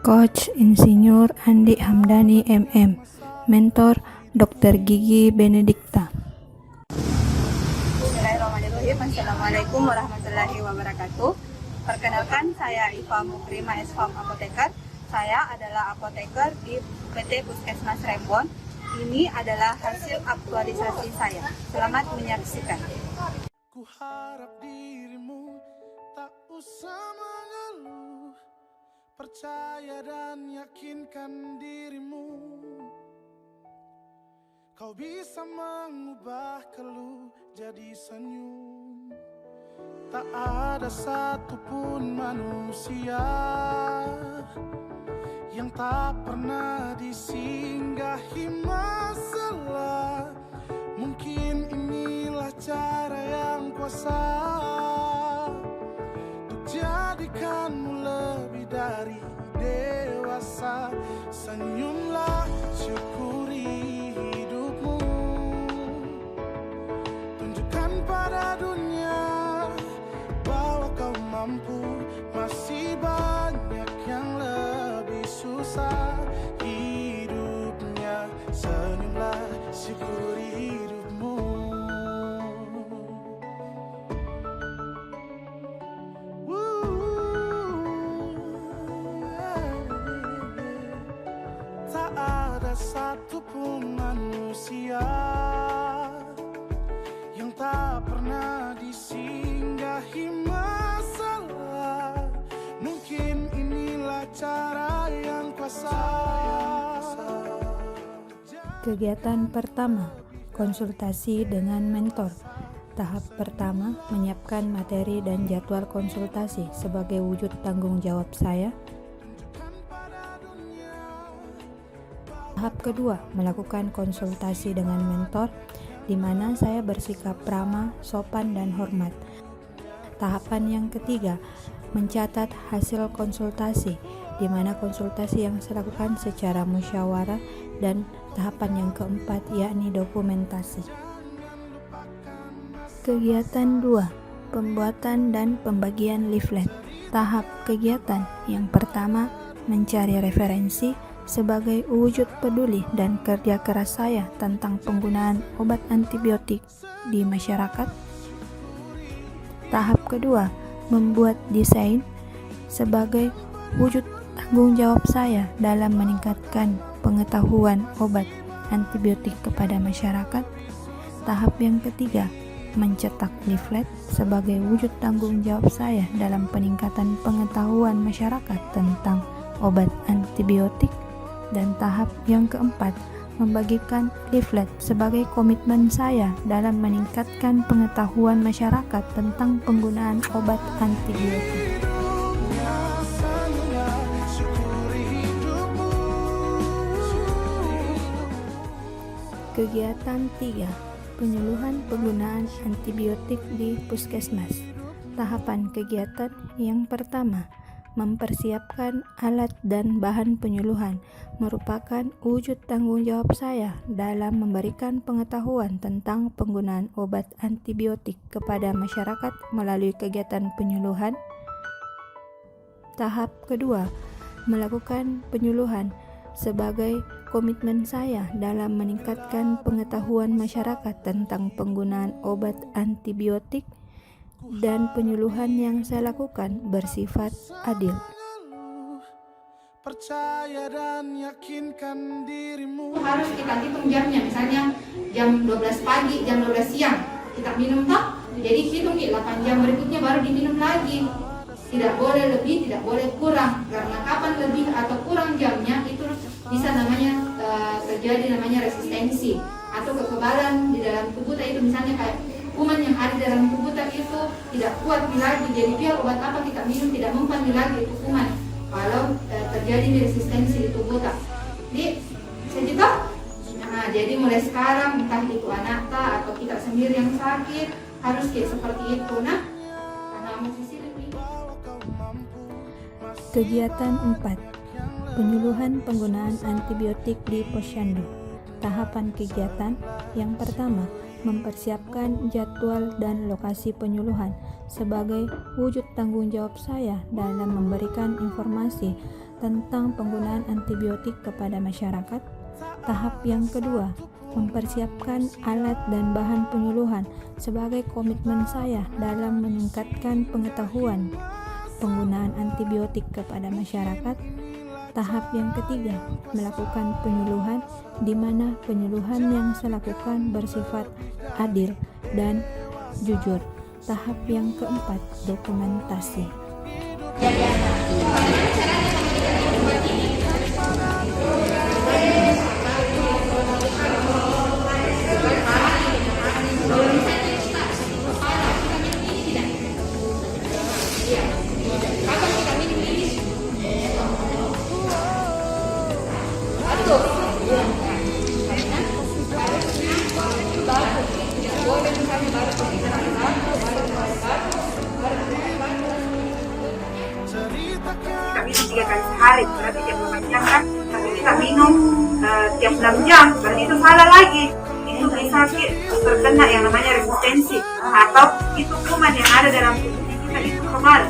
Coach Insinyur Andi Hamdani MM, Mentor Dr. Gigi Benedikta. Bismillahirrahmanirrahim. Assalamualaikum warahmatullahi wabarakatuh. Perkenalkan, saya Iva Mukrima SFAM Apoteker. Saya adalah apoteker di PT Puskesmas Rembon. Ini adalah hasil aktualisasi saya. Selamat menyaksikan. Ku harap dirimu tak usah mengeluh, percaya dan yakinkan dirimu. Kau bisa mengubah keluh jadi senyum. Tak ada satupun manusia yang tak pernah disinggahi masalah. Mungkin inilah cara yang kuasa untuk jadikanmu lebih dari dewasa. Senyumlah, syukuri hidupmu, tunjukkan pada dunia bahwa kau mampu. Masih banyak yang lebih susah hidupnya. Senyumlah, syukuri hidupmu. Tak ada satupun manusia yang tak pernah disinggahi masalah. Mungkin inilah cara yang kuasa. Kegiatan pertama, konsultasi dengan mentor. Tahap pertama, menyiapkan materi dan jadwal konsultasi sebagai wujud tanggung jawab saya. Tahap kedua, melakukan konsultasi dengan mentor, di mana saya bersikap ramah, sopan, dan hormat. Tahapan yang ketiga, mencatat hasil konsultasi, di mana konsultasi yang saya lakukan secara musyawarah, dan tahapan yang keempat yakni dokumentasi. Kegiatan 2, pembuatan dan pembagian leaflet. Tahap kegiatan yang pertama, mencari referensi sebagai wujud peduli dan kerja keras saya tentang penggunaan obat antibiotik di masyarakat. Tahap kedua, membuat desain sebagai wujud tanggung jawab saya dalam meningkatkan pengetahuan obat antibiotik kepada masyarakat. Tahap yang ketiga, mencetak leaflet sebagai wujud tanggung jawab saya dalam peningkatan pengetahuan masyarakat tentang obat antibiotik. Dan tahap yang keempat, membagikan leaflet sebagai komitmen saya dalam meningkatkan pengetahuan masyarakat tentang penggunaan obat antibiotik. Kegiatan 3, penyuluhan penggunaan antibiotik di puskesmas. Tahapan kegiatan yang pertama, mempersiapkan alat dan bahan penyuluhan, merupakan wujud tanggung jawab saya dalam memberikan pengetahuan tentang penggunaan obat antibiotik kepada masyarakat melalui kegiatan penyuluhan. Tahap kedua, melakukan penyuluhan sebagai komitmen saya dalam meningkatkan pengetahuan masyarakat tentang penggunaan obat antibiotik, dan penyuluhan yang saya lakukan bersifat adil. Percaya dan yakinkan dirimu. Harus kita hitung jamnya, misalnya jam 12 pagi, jam 12 siang kita minum tak? Jadi hitung 8 jam berikutnya baru diminum lagi. Tidak boleh lebih, tidak boleh kurang. Karena kapan lebih atau kurang jamnya itu bisa terjadi namanya resistensi atau kekebalan di dalam tubuh itu, misalnya kayak kuman yang ada dalam tubuh itu tidak kuat lagi. Jadi biar obat apa kita minum tidak mempan lagi itu kuman kalau terjadi resistensi di tubuh tak. Jadi sejuta. Nah, jadi mulai sekarang entah itu anak tak atau kita sendiri yang sakit harus kayak seperti itu. Nah, karena musisi lebih. Kegiatan 4, penyuluhan penggunaan antibiotik di posyandu. Tahapan kegiatan yang pertama, mempersiapkan jadwal dan lokasi penyuluhan sebagai wujud tanggung jawab saya dalam memberikan informasi tentang penggunaan antibiotik kepada masyarakat. Tahap yang kedua, mempersiapkan alat dan bahan penyuluhan sebagai komitmen saya dalam meningkatkan pengetahuan penggunaan antibiotik kepada masyarakat. Tahap yang ketiga, melakukan penyuluhan di mana penyuluhan yang saya lakukan bersifat adil dan jujur. Tahap yang keempat, dokumentasi. Kita minum 3 kali sehari, berarti tiap 8 jam kan, tapi kita minum tiap 6 jam, berarti itu salah lagi. Itu bisa terkena yang namanya resistensi, atau itu kuman yang ada dalam tubuh kita itu kebal.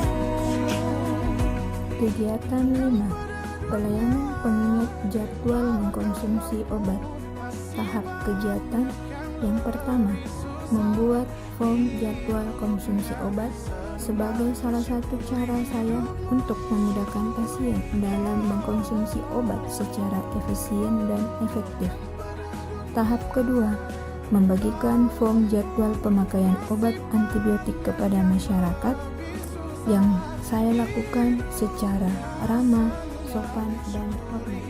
Kegiatan 5. Pelayanan pengingat jadwal mengkonsumsi obat. Tahap kegiatan yang pertama, membuat form jadwal konsumsi obat sebagai salah satu cara saya untuk memudahkan pasien dalam mengkonsumsi obat secara efisien dan efektif. Tahap kedua, membagikan form jadwal pemakaian obat antibiotik kepada masyarakat yang saya lakukan secara ramah, sopan, dan hormat.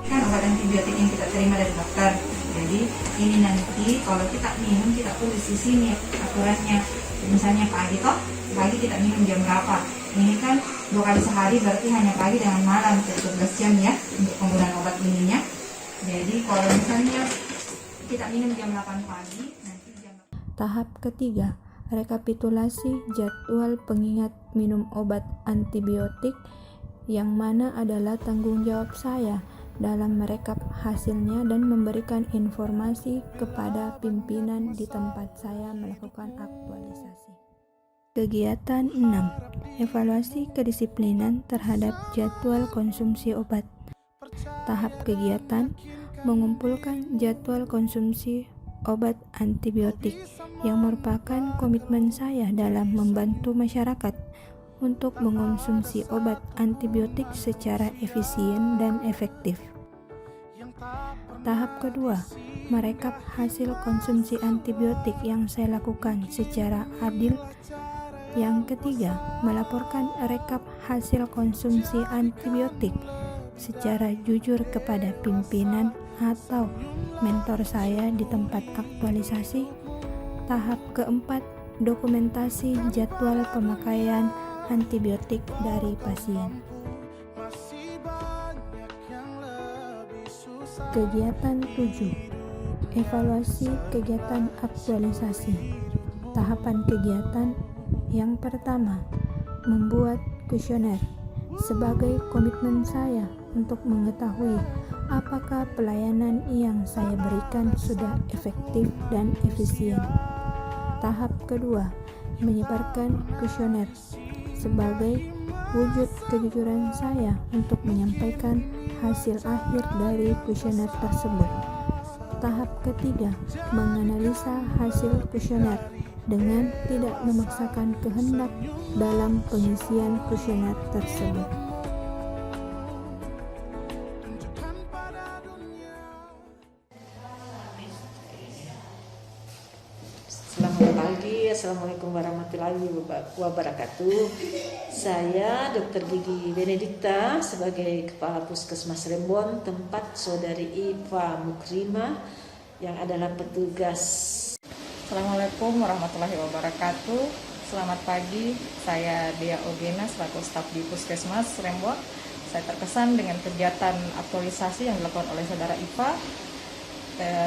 Kan obat antibiotik yang kita terima dari dokter. Jadi ini nanti kalau kita minum kita tulis di sini aturannya. Misalnya pagi kita minum jam berapa. Ini kan 2 kali sehari berarti hanya pagi dengan malam 12 jam ya untuk penggunaan obat ininya. Jadi kalau misalnya kita minum jam 8 pagi nanti jam. Tahap ketiga, rekapitulasi jadwal pengingat minum obat antibiotik yang mana adalah tanggung jawab saya dalam merekap hasilnya dan memberikan informasi kepada pimpinan di tempat saya melakukan aktualisasi. Kegiatan 6. Evaluasi kedisiplinan terhadap jadwal konsumsi obat. Tahap kegiatan, mengumpulkan jadwal konsumsi obat antibiotik yang merupakan komitmen saya dalam membantu masyarakat untuk mengonsumsi obat antibiotik secara efisien dan efektif. Tahap kedua, merekap hasil konsumsi antibiotik yang saya lakukan secara adil. Yang ketiga, melaporkan rekap hasil konsumsi antibiotik secara jujur kepada pimpinan atau mentor saya di tempat aktualisasi. Tahap keempat, dokumentasi jadwal pemakaian antibiotik dari pasien. Kegiatan 7. Evaluasi kegiatan aktualisasi. Tahapan kegiatan yang pertama, membuat kuesioner sebagai komitmen saya untuk mengetahui apakah pelayanan yang saya berikan sudah efektif dan efisien. Tahap kedua, menyebarkan kuesioner sebagai wujud kejujuran saya untuk menyampaikan hasil akhir dari kuesioner tersebut. Tahap ketiga, menganalisa hasil kuesioner dengan tidak memaksakan kehendak dalam pengisian kuesioner tersebut. Selamat pagi, Assalamualaikum warahmatullahi wabarakatuh. Saya Dr. Gigi Benedikta sebagai Kepala Puskesmas Rembon, tempat Saudari Iva Mukrimah yang adalah petugas. Assalamualaikum warahmatullahi wabarakatuh. Selamat pagi, saya Dea Ogena selaku staf di Puskesmas Rembon. Saya terkesan dengan kegiatan aktualisasi yang dilakukan oleh Saudara Iva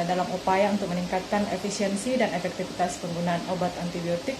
dalam upaya untuk meningkatkan efisiensi dan efektivitas penggunaan obat antibiotik.